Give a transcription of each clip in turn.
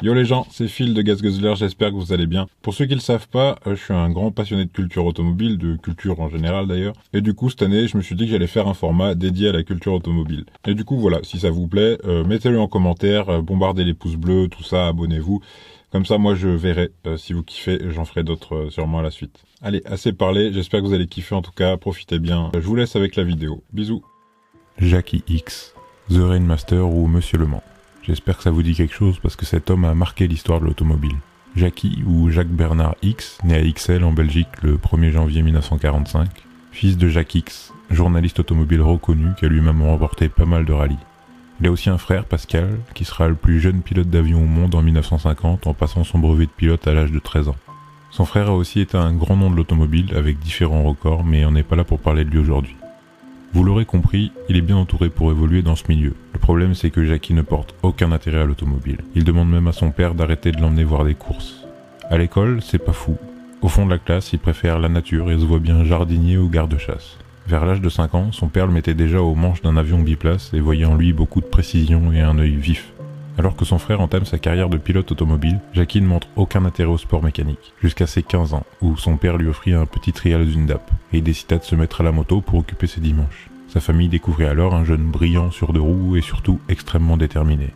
Yo les gens, c'est Phil de Gas Guzzler, j'espère que vous allez bien. Pour ceux qui le savent pas, je suis un grand passionné de culture automobile, de culture en général d'ailleurs. Et du coup, cette année, je me suis dit que j'allais faire un format dédié à la culture automobile. Et du coup, voilà, si ça vous plaît, mettez-le en commentaire, bombardez les pouces bleus, tout ça, abonnez-vous. Comme ça, moi, je verrai si vous kiffez, j'en ferai d'autres sûrement à la suite. Allez, assez parlé, j'espère que vous allez kiffer en tout cas, profitez bien. Je vous laisse avec la vidéo. Bisous. Jackie X, The Rainmaster ou Monsieur Le Mans. J'espère que ça vous dit quelque chose parce que cet homme a marqué l'histoire de l'automobile. Jackie, ou Jacques Bernard X, né à Ixelles en Belgique le 1er janvier 1945, fils de Jacques X, journaliste automobile reconnu qui a lui-même remporté pas mal de rallyes. Il a aussi un frère, Pascal, qui sera le plus jeune pilote d'avion au monde en 1950 en passant son brevet de pilote à l'âge de 13 ans. Son frère a aussi été un grand nom de l'automobile avec différents records, mais on n'est pas là pour parler de lui aujourd'hui. Vous l'aurez compris, il est bien entouré pour évoluer dans ce milieu. Le problème c'est que Jackie ne porte aucun intérêt à l'automobile. Il demande même à son père d'arrêter de l'emmener voir des courses. À l'école, c'est pas fou. Au fond de la classe, il préfère la nature et se voit bien jardinier ou garde-chasse. Vers l'âge de 5 ans, son père le mettait déjà au manche d'un avion biplace et voyait en lui beaucoup de précision et un œil vif. Alors que son frère entame sa carrière de pilote automobile, Jackie ne montre aucun intérêt au sport mécanique, jusqu'à ses 15 ans, où son père lui offrit un petit trial Zundap, et il décida de se mettre à la moto pour occuper ses dimanches. Sa famille découvrit alors un jeune brillant sur deux roues et surtout extrêmement déterminé.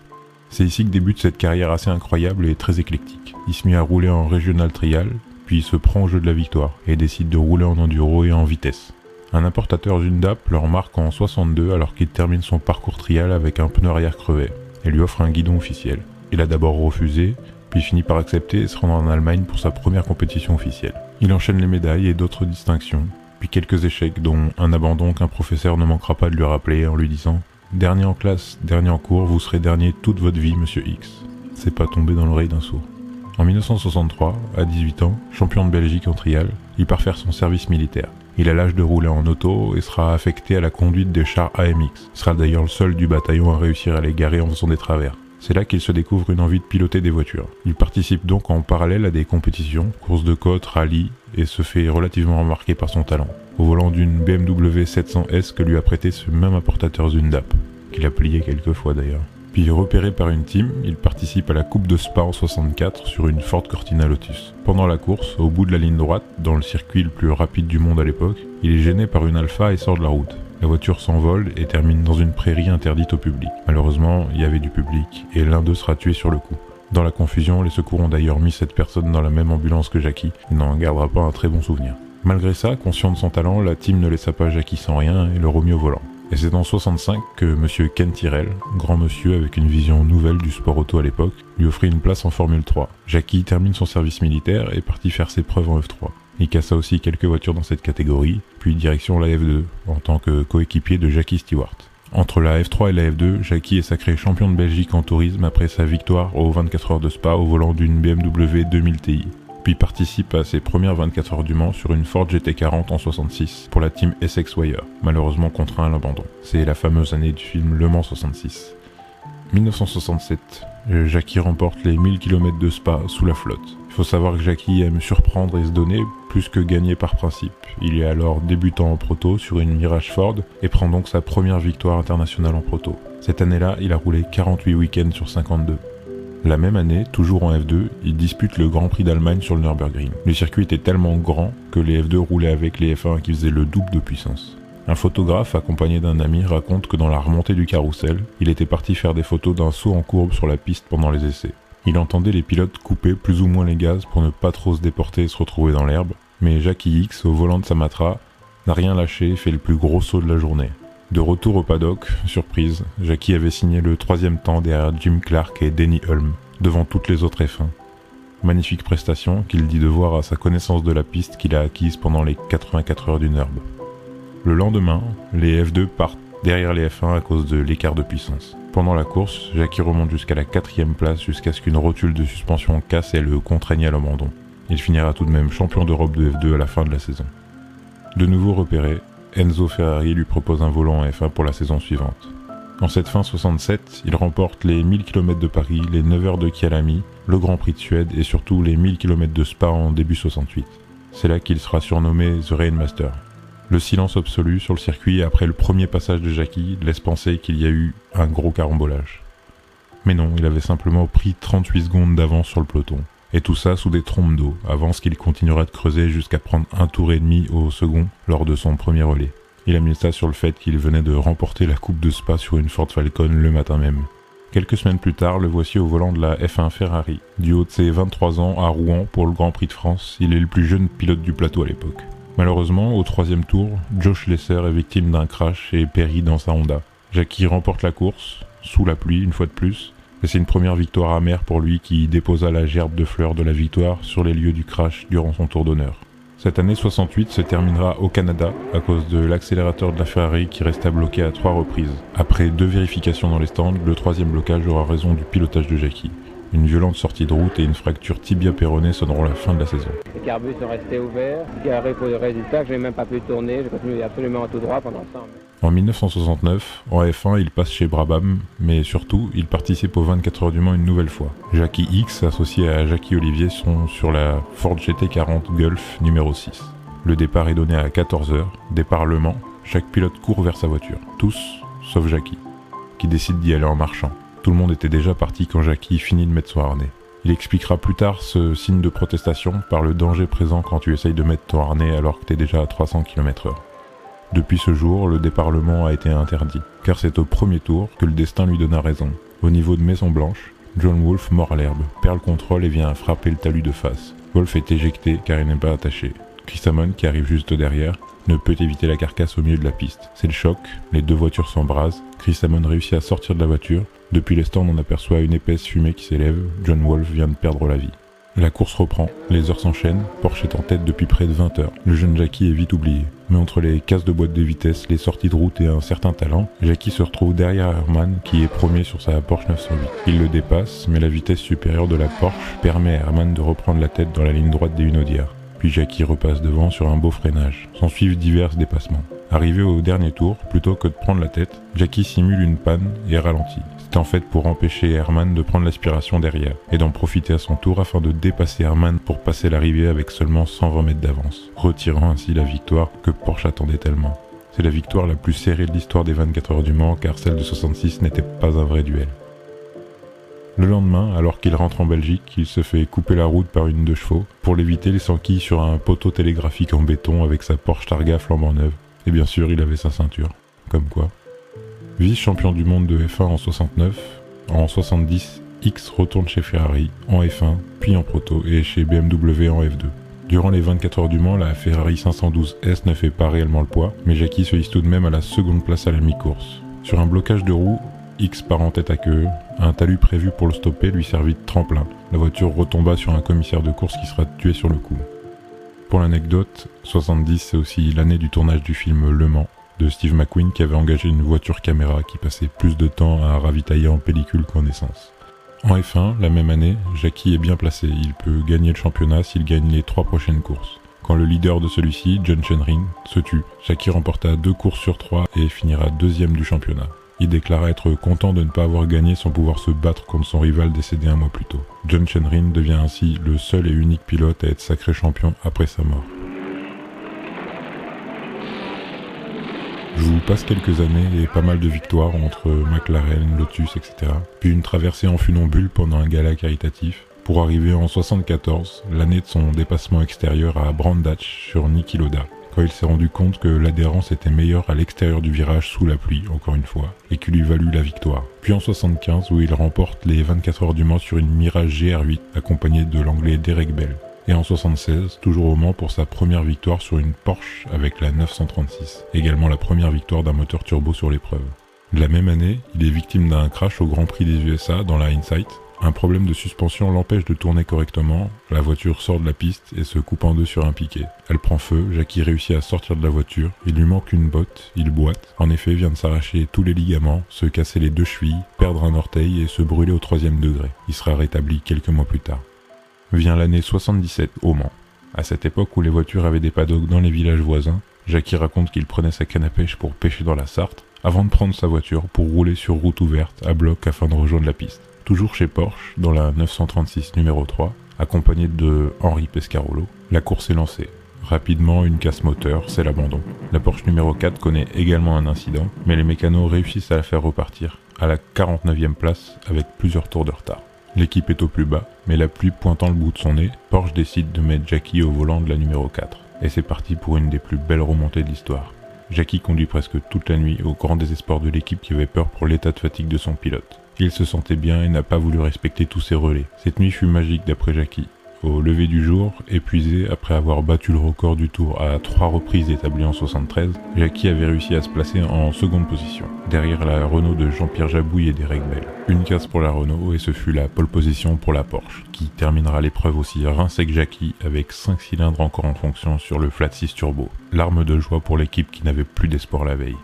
C'est ici que débute cette carrière assez incroyable et très éclectique. Il se mit à rouler en régional trial, puis il se prend au jeu de la victoire, et décide de rouler en enduro et en vitesse. Un importateur Zundap le remarque en 62 alors qu'il termine son parcours trial avec un pneu arrière crevé, et lui offre un guidon officiel. Il a d'abord refusé, puis finit par accepter et se rendre en Allemagne pour sa première compétition officielle. Il enchaîne les médailles et d'autres distinctions, puis quelques échecs dont un abandon qu'un professeur ne manquera pas de lui rappeler en lui disant « Dernier en classe, dernier en cours, vous serez dernier toute votre vie, monsieur X ». C'est pas tombé dans l'oreille d'un sourd. En 1963, à 18 ans, champion de Belgique en trial, il part faire son service militaire. Il a l'âge de rouler en auto et sera affecté à la conduite des chars AMX. Il sera d'ailleurs le seul du bataillon à réussir à les garer en faisant des travers. C'est là qu'il se découvre une envie de piloter des voitures. Il participe donc en parallèle à des compétitions, courses de côte, rallye, et se fait relativement remarquer par son talent, au volant d'une BMW 700S que lui a prêté ce même importateur Zundap, qu'il a plié quelques fois d'ailleurs. Puis repéré par une team, il participe à la Coupe de Spa en 64 sur une Ford Cortina Lotus. Pendant la course, au bout de la ligne droite, dans le circuit le plus rapide du monde à l'époque, il est gêné par une Alpha et sort de la route. La voiture s'envole et termine dans une prairie interdite au public. Malheureusement, il y avait du public et l'un d'eux sera tué sur le coup. Dans la confusion, les secours ont d'ailleurs mis cette personne dans la même ambulance que Jackie. Il n'en gardera pas un très bon souvenir. Malgré ça, conscient de son talent, la team ne laissa pas Jackie sans rien et le remit au volant. Et c'est en 65 que monsieur Ken Tyrrell, grand monsieur avec une vision nouvelle du sport auto à l'époque, lui offrit une place en Formule 3. Jackie termine son service militaire et partit faire ses preuves en F3. Il cassa aussi quelques voitures dans cette catégorie, puis direction la F2, en tant que coéquipier de Jackie Stewart. Entre la F3 et la F2, Jackie est sacré champion de Belgique en tourisme après sa victoire aux 24 heures de Spa au volant d'une BMW 2000 Ti. Puis participe à ses premières 24 heures du Mans sur une Ford GT40 en 66 pour la team Essex Wire, malheureusement contraint à l'abandon. C'est la fameuse année du film Le Mans 66. 1967, Jackie remporte les 1000 km de Spa sous la flotte. Il faut savoir que Jackie aime surprendre et se donner plus que gagner par principe. Il est alors débutant en proto sur une Mirage Ford et prend donc sa première victoire internationale en proto. Cette année-là, il a roulé 48 week-ends sur 52. La même année, toujours en F2, il dispute le Grand Prix d'Allemagne sur le Nürburgring. Le circuit était tellement grand que les F2 roulaient avec les F1 qui faisaient le double de puissance. Un photographe accompagné d'un ami raconte que dans la remontée du carrousel, il était parti faire des photos d'un saut en courbe sur la piste pendant les essais. Il entendait les pilotes couper plus ou moins les gaz pour ne pas trop se déporter et se retrouver dans l'herbe, mais Jackie X, au volant de sa Matra, n'a rien lâché et fait le plus gros saut de la journée. De retour au paddock, surprise, Jackie avait signé le 3e temps derrière Jim Clark et Denny Hulme, devant toutes les autres F1. Magnifique prestation qu'il dit devoir à sa connaissance de la piste qu'il a acquise pendant les 84 heures du Nürb. Le lendemain, les F2 partent derrière les F1 à cause de l'écart de puissance. Pendant la course, Jackie remonte jusqu'à la 4e place jusqu'à ce qu'une rotule de suspension casse et le contraigne à l'abandon. Il finira tout de même champion d'Europe de F2 à la fin de la saison. De nouveau repéré, Enzo Ferrari lui propose un volant en F1 pour la saison suivante. En cette fin 67, il remporte les 1000 km de Paris, les 9 heures de Kyalami, le Grand Prix de Suède et surtout les 1000 km de Spa en début 68. C'est là qu'il sera surnommé The Rainmaster. Le silence absolu sur le circuit après le premier passage de Jackie laisse penser qu'il y a eu un gros carambolage. Mais non, il avait simplement pris 38 secondes d'avance sur le peloton. Et tout ça sous des trompes d'eau, avance qu'il continuera de creuser jusqu'à prendre un tour et demi au second lors de son premier relais. Il a mis ça sur le fait qu'il venait de remporter la Coupe de Spa sur une Ford Falcon le matin même. Quelques semaines plus tard, le voici au volant de la F1 Ferrari. Du haut de ses 23 ans à Rouen pour le Grand Prix de France, il est le plus jeune pilote du plateau à l'époque. Malheureusement, au 3e tour, Josh Lesser est victime d'un crash et périt dans sa Honda. Jackie remporte la course, sous la pluie une fois de plus, et c'est une première victoire amère pour lui qui déposa la gerbe de fleurs de la victoire sur les lieux du crash durant son tour d'honneur. Cette année 68 se terminera au Canada à cause de l'accélérateur de la Ferrari qui resta bloqué à 3 reprises. Après 2 vérifications dans les stands, le 3e blocage aura raison du pilotage de Jackie. Une violente sortie de route et une fracture tibia-péronée sonneront la fin de la saison. Les carbus sont restés ouverts, ce qui arrive pour le résultat que je n'ai même pas pu tourner, j'ai continué absolument tout droit pendant ce temps. En 1969, en F1, il passe chez Brabham, mais surtout, il participe aux 24 heures du Mans une nouvelle fois. Jackie X, associé à Jackie Olivier, sont sur la Ford GT40 Gulf numéro 6. Le départ est donné à 14h, départ Le Mans, chaque pilote court vers sa voiture. Tous, sauf Jackie, qui décide d'y aller en marchant. Tout le monde était déjà parti quand Jackie finit de mettre son harnais. Il expliquera plus tard ce signe de protestation par le danger présent quand tu essayes de mettre ton harnais alors que tu es déjà à 300 km/h. Depuis ce jour, le départ Le Mans a été interdit, car c'est au premier tour que le destin lui donna raison. Au niveau de Maison Blanche, John Wolf mord à l'herbe, perd le contrôle et vient frapper le talus de face. Wolf est éjecté car il n'est pas attaché. Chris Amon, qui arrive juste derrière, ne peut éviter la carcasse au milieu de la piste. C'est le choc, les 2 voitures s'embrasent, Chris Amon réussit à sortir de la voiture. Depuis les stands, on aperçoit une épaisse fumée qui s'élève, John Wolf vient de perdre la vie. La course reprend, les heures s'enchaînent, Porsche est en tête depuis près de 20 heures. Le jeune Jackie est vite oublié. Mais entre les casses de boîte de vitesse, les sorties de route et un certain talent, Jackie se retrouve derrière Herman qui est premier sur sa Porsche 908. Il le dépasse, mais la vitesse supérieure de la Porsche permet à Herman de reprendre la tête dans la ligne droite des Hunaudières. Puis Jackie repasse devant sur un beau freinage. S'en suivent divers dépassements. Arrivé au dernier tour, plutôt que de prendre la tête, Jackie simule une panne et ralentit. C'est en fait pour empêcher Herman de prendre l'aspiration derrière et d'en profiter à son tour afin de dépasser Herman pour passer l'arrivée avec seulement 120 mètres d'avance, retirant ainsi la victoire que Porsche attendait tellement. C'est la victoire la plus serrée de l'histoire des 24 heures du Mans car celle de 66 n'était pas un vrai duel. Le lendemain, alors qu'il rentre en Belgique, il se fait couper la route par une 2 chevaux pour l'éviter les s'enquille sur un poteau télégraphique en béton avec sa Porsche Targa flambant neuve. Et bien sûr, il avait sa ceinture. Comme quoi. Vice-champion du monde de F1 en 69, en 70, X retourne chez Ferrari, en F1, puis en proto et chez BMW en F2. Durant les 24 heures du Mans, la Ferrari 512S ne fait pas réellement le poids, mais Jackie se hisse tout de même à la seconde place à la mi-course. Sur un blocage de roue, X part en tête à queue, un talus prévu pour le stopper lui servit de tremplin. La voiture retomba sur un commissaire de course qui sera tué sur le coup. Pour l'anecdote, 70 c'est aussi l'année du tournage du film Le Mans de Steve McQueen qui avait engagé une voiture caméra qui passait plus de temps à ravitailler en pellicule qu'en essence. En F1, la même année, Jackie est bien placé, il peut gagner le championnat s'il gagne les 3 prochaines courses. Quand le leader de celui-ci, John Shenring, se tue, Jackie remporta 2 courses sur 3 et finira 2e du championnat. Il déclara être content de ne pas avoir gagné sans pouvoir se battre contre son rival décédé un mois plus tôt. John Shenring devient ainsi le seul et unique pilote à être sacré champion après sa mort. Je vous passe quelques années et pas mal de victoires entre McLaren, Lotus, etc. Puis une traversée en funambule pendant un gala caritatif, pour arriver en 74, l'année de son dépassement extérieur à Brandach sur Niki Lauda, quand il s'est rendu compte que l'adhérence était meilleure à l'extérieur du virage sous la pluie, encore une fois, et qui lui valut la victoire. Puis en 75, où il remporte les 24 heures du Mans sur une Mirage GR8, accompagné de l'anglais Derek Bell. Et en 76, toujours au Mans pour sa première victoire sur une Porsche avec la 936, également la première victoire d'un moteur turbo sur l'épreuve. La même année, il est victime d'un crash au Grand Prix des USA dans la Insight. Un problème de suspension l'empêche de tourner correctement, la voiture sort de la piste et se coupe en deux sur un piquet. Elle prend feu, Jackie réussit à sortir de la voiture, il lui manque une botte, il boite. En effet, vient de s'arracher tous les ligaments, se casser les 2 chevilles, perdre un orteil et se brûler au 3e degré. Il sera rétabli quelques mois plus tard. Vient l'année 77 au Mans. À cette époque où les voitures avaient des paddocks dans les villages voisins, Jackie raconte qu'il prenait sa canne à pêche pour pêcher dans la Sarthe, avant de prendre sa voiture pour rouler sur route ouverte à bloc afin de rejoindre la piste. Toujours chez Porsche, dans la 936 numéro 3, accompagné de Henri Pescarolo, la course est lancée. Rapidement, une casse moteur, c'est l'abandon. La Porsche numéro 4 connaît également un incident, mais les mécanos réussissent à la faire repartir, à la 49e place avec plusieurs tours de retard. L'équipe est au plus bas, mais la pluie pointant le bout de son nez, Porsche décide de mettre Jackie au volant de la numéro 4. Et c'est parti pour une des plus belles remontées de l'histoire. Jackie conduit presque toute la nuit au grand désespoir de l'équipe qui avait peur pour l'état de fatigue de son pilote. Il se sentait bien et n'a pas voulu respecter tous ses relais. Cette nuit fut magique d'après Jackie. Au lever du jour, épuisé après avoir battu le record du Tour à 3 reprises établi en 73, Jackie avait réussi à se placer en seconde position, derrière la Renault de Jean-Pierre Jabouille et d'Éric Bell. Une casse pour la Renault et ce fut la pole position pour la Porsche, qui terminera l'épreuve aussi rincée que Jackie avec 5 cylindres encore en fonction sur le Flat 6 Turbo. Larme de joie pour l'équipe qui n'avait plus d'espoir la veille.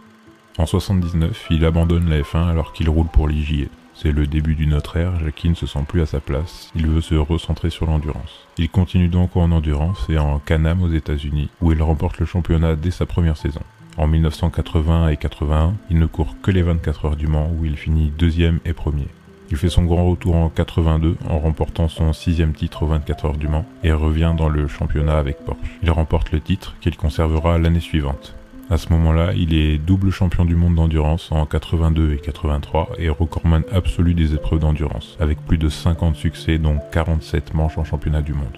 En 79, il abandonne la F1 alors qu'il roule pour l'IJE. C'est le début d'une autre ère, Jackie ne se sent plus à sa place, il veut se recentrer sur l'endurance. Il continue donc en endurance et en Can-Am aux États-Unis, où il remporte le championnat dès sa première saison. En 1980 et 81, il ne court que les 24 heures du Mans, où il finit 2e et 1er. Il fait son grand retour en 82 en remportant son 6e titre aux 24 heures du Mans et revient dans le championnat avec Porsche. Il remporte le titre qu'il conservera l'année suivante. À ce moment-là, il est double champion du monde d'endurance en 82 et 83 et recordman absolu des épreuves d'endurance, avec plus de 50 succès dont 47 manches en championnat du monde.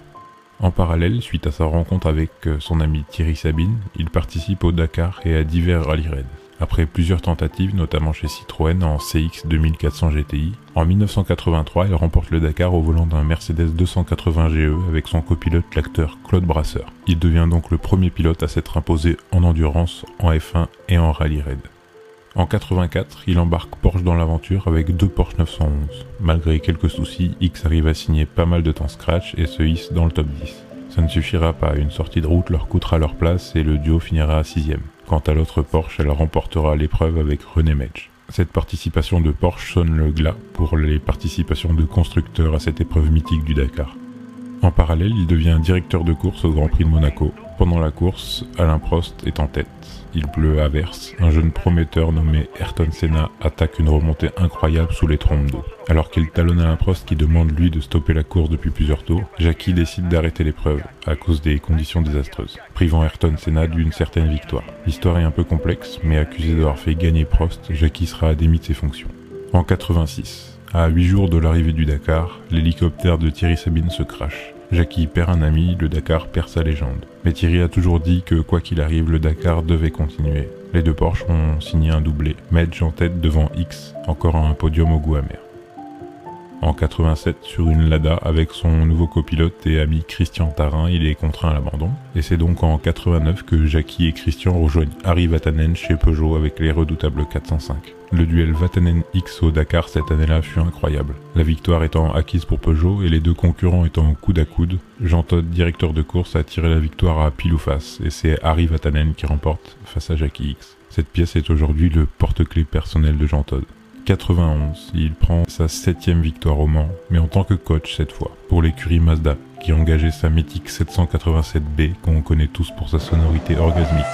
En parallèle, suite à sa rencontre avec son ami Thierry Sabine, il participe au Dakar et à divers rallye-raids. Après plusieurs tentatives, notamment chez Citroën en CX 2400 GTI, en 1983, il remporte le Dakar au volant d'un Mercedes 280 GE avec son copilote l'acteur Claude Brasseur. Il devient donc le premier pilote à s'être imposé en endurance, en F1 et en rallye-raid. En 84, il embarque Porsche dans l'aventure avec 2 Porsche 911. Malgré quelques soucis, X arrive à signer pas mal de temps scratch et se hisse dans le top 10. Ça ne suffira pas, une sortie de route leur coûtera leur place et le duo finira à 6ème. Quant à l'autre Porsche, elle remportera l'épreuve avec René Metge. Cette participation de Porsche sonne le glas pour les participations de constructeurs à cette épreuve mythique du Dakar. En parallèle, il devient directeur de course au Grand Prix de Monaco. Pendant la course, Alain Prost est en tête. Il pleut à verse. Un jeune prometteur nommé Ayrton Senna attaque une remontée incroyable sous les trompes d'eau. Alors qu'il talonne Alain Prost qui demande lui de stopper la course depuis plusieurs tours, Jackie décide d'arrêter l'épreuve à cause des conditions désastreuses, privant Ayrton Senna d'une certaine victoire. L'histoire est un peu complexe, mais accusé d'avoir fait gagner Prost, Jackie sera démis de ses fonctions. En 86, à 8 jours de l'arrivée du Dakar, l'hélicoptère de Thierry Sabine se crache. Jackie perd un ami, le Dakar perd sa légende. Mais Thierry a toujours dit que quoi qu'il arrive, le Dakar devait continuer. Les deux Porsche ont signé un doublé, Medge en tête devant X, encore un podium au goût amer. En 87, sur une Lada, avec son nouveau copilote et ami Christian Tarin, il est contraint à l'abandon. Et c'est donc en 89 que Jackie et Christian rejoignent Harry Vatanen chez Peugeot avec les redoutables 405. Le duel Vatanen-X au Dakar cette année-là fut incroyable. La victoire étant acquise pour Peugeot et les deux concurrents étant coude à coude, Jean Todt, directeur de course, a tiré la victoire à pile ou face et c'est Harry Vatanen qui remporte face à Jackie X. Cette pièce est aujourd'hui le porte-clés personnel de Jean Todt. 91, il prend sa 7ème victoire au Mans, mais en tant que coach cette fois, pour l'écurie Mazda, qui engageait sa mythique 787B qu'on connaît tous pour sa sonorité orgasmique.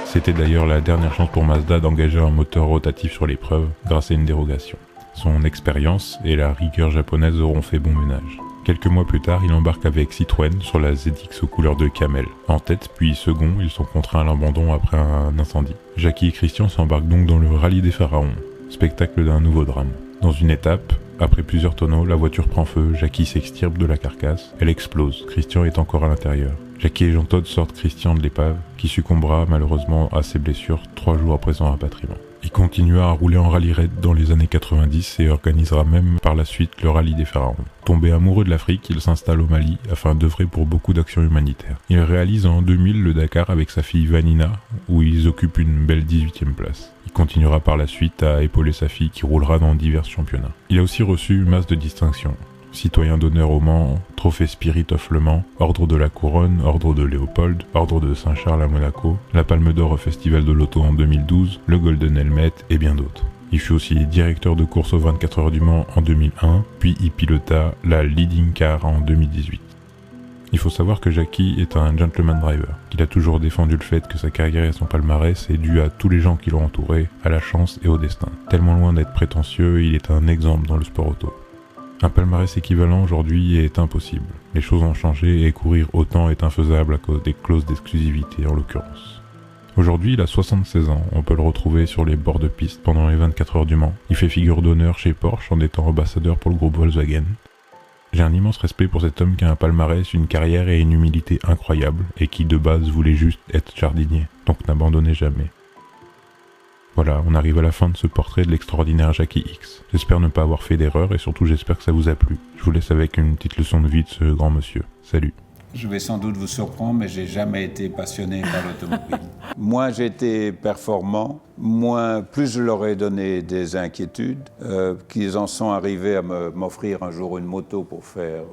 C'était d'ailleurs la dernière chance pour Mazda d'engager un moteur rotatif sur l'épreuve grâce à une dérogation. Son expérience et la rigueur japonaise auront fait bon ménage. Quelques mois plus tard, il embarque avec Citroën sur la ZX aux couleurs de camel. En tête puis second, ils sont contraints à l'abandon après un incendie. Jackie et Christian s'embarquent donc dans le rallye des pharaons. Spectacle d'un nouveau drame. Dans une étape, après plusieurs tonneaux, la voiture prend feu, Jackie s'extirpe de la carcasse, elle explose, Christian est encore à l'intérieur. Jackie et Jean Todt sortent Christian de l'épave, qui succombera malheureusement à ses blessures 3 jours après son rapatriement. Il continua à rouler en rallye-raid dans les années 90 et organisera même par la suite le rallye des pharaons. Tombé amoureux de l'Afrique, il s'installe au Mali afin d'œuvrer pour beaucoup d'actions humanitaires. Il réalise en 2000 le Dakar avec sa fille Vanina, où ils occupent une belle 18e place. Il continuera par la suite à épauler sa fille qui roulera dans divers championnats. Il a aussi reçu masse de distinctions. Citoyen d'honneur au Mans, trophée Spirit of Le Mans, ordre de la Couronne, ordre de Léopold, ordre de Saint-Charles à Monaco, la Palme d'Or au Festival de l'Auto en 2012, le Golden Helmet et bien d'autres. Il fut aussi directeur de course aux 24 heures du Mans en 2001, puis il pilota la Leading Car en 2018. Il faut savoir que Jackie est un gentleman driver, qu'il a toujours défendu le fait que sa carrière et son palmarès est dû à tous les gens qui l'ont entouré, à la chance et au destin. Tellement loin d'être prétentieux, il est un exemple dans le sport auto. Un palmarès équivalent aujourd'hui est impossible. Les choses ont changé et courir autant est infaisable à cause des clauses d'exclusivité en l'occurrence. Aujourd'hui, il a 76 ans, on peut le retrouver sur les bords de piste pendant les 24 heures du Mans. Il fait figure d'honneur chez Porsche en étant ambassadeur pour le groupe Volkswagen. J'ai un immense respect pour cet homme qui a un palmarès, une carrière et une humilité incroyables, et qui de base voulait juste être jardinier, donc n'abandonnez jamais. Voilà, on arrive à la fin de ce portrait de l'extraordinaire Jackie X. J'espère ne pas avoir fait d'erreur et surtout j'espère que ça vous a plu. Je vous laisse avec une petite leçon de vie de ce grand monsieur. Salut. Je vais sans doute vous surprendre, mais j'ai jamais été passionné par l'automobile. Moins j'étais performant, plus je leur ai donné des inquiétudes, qu'ils en sont arrivés à m'offrir un jour une moto pour faire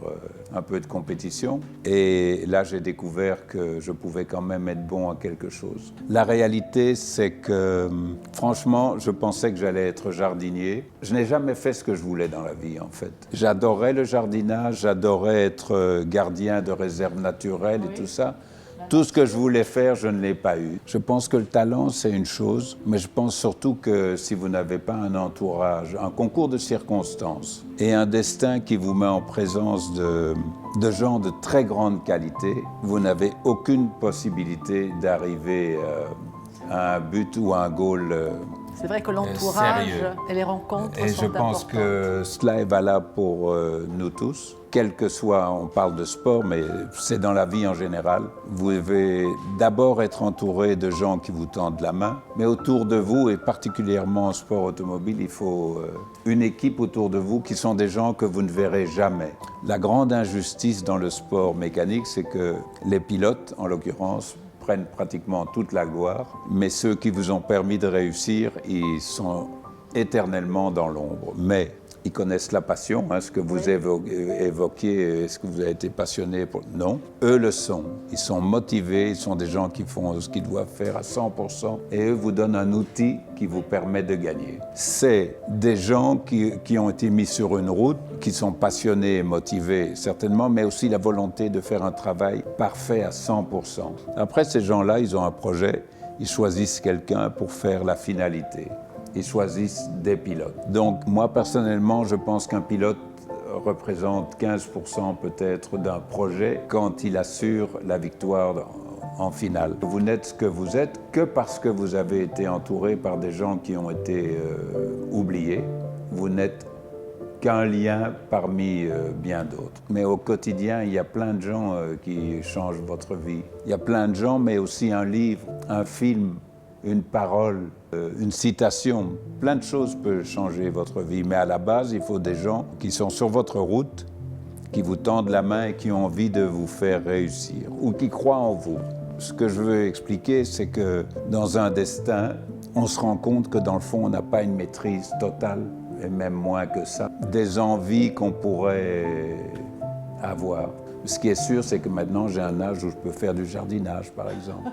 un peu de compétition. Et là, j'ai découvert que je pouvais quand même être bon à quelque chose. La réalité, c'est que, franchement, je pensais que j'allais être jardinier. Je n'ai jamais fait ce que je voulais dans la vie, en fait. J'adorais le jardinage, j'adorais être gardien de réserve naturelle et tout ça. Tout ce que je voulais faire, je ne l'ai pas eu. Je pense que le talent, c'est une chose, mais je pense surtout que si vous n'avez pas un entourage, un concours de circonstances et un destin qui vous met en présence de gens de très grande qualité, vous n'avez aucune possibilité d'arriver à un but ou à un goal C'est vrai que l'entourage et les rencontres sont importantes. Et je pense que cela est valable pour nous tous. Quel que soit, on parle de sport, mais c'est dans la vie en général. Vous devez d'abord être entouré de gens qui vous tendent la main, mais autour de vous, et particulièrement en sport automobile, il faut une équipe autour de vous qui sont des gens que vous ne verrez jamais. La grande injustice dans le sport mécanique, c'est que les pilotes, en l'occurrence, prennent pratiquement toute la gloire, mais ceux qui vous ont permis de réussir, ils sont éternellement dans l'ombre. Mais ils connaissent la passion, ce que vous évoquiez, est-ce que vous avez été passionné pour... Non, eux le sont. Ils sont motivés, ils sont des gens qui font ce qu'ils doivent faire à 100% et eux vous donnent un outil qui vous permet de gagner. C'est des gens qui ont été mis sur une route, qui sont passionnés et motivés certainement, mais aussi la volonté de faire un travail parfait à 100%. Après, ces gens-là, ils ont un projet, ils choisissent quelqu'un pour faire la finalité. Ils choisissent des pilotes. Donc moi personnellement, je pense qu'un pilote représente 15% peut-être d'un projet quand il assure la victoire en finale. Vous n'êtes ce que vous êtes que parce que vous avez été entouré par des gens qui ont été oubliés. Vous n'êtes qu'un lien parmi bien d'autres. Mais au quotidien, il y a plein de gens qui changent votre vie. Il y a plein de gens, mais aussi un livre, un film, une parole, une citation. Plein de choses peuvent changer votre vie. Mais à la base, il faut des gens qui sont sur votre route, qui vous tendent la main et qui ont envie de vous faire réussir ou qui croient en vous. Ce que je veux expliquer, c'est que dans un destin, on se rend compte que dans le fond, on n'a pas une maîtrise totale, et même moins que ça, des envies qu'on pourrait avoir. Ce qui est sûr, c'est que maintenant, j'ai un âge où je peux faire du jardinage, par exemple.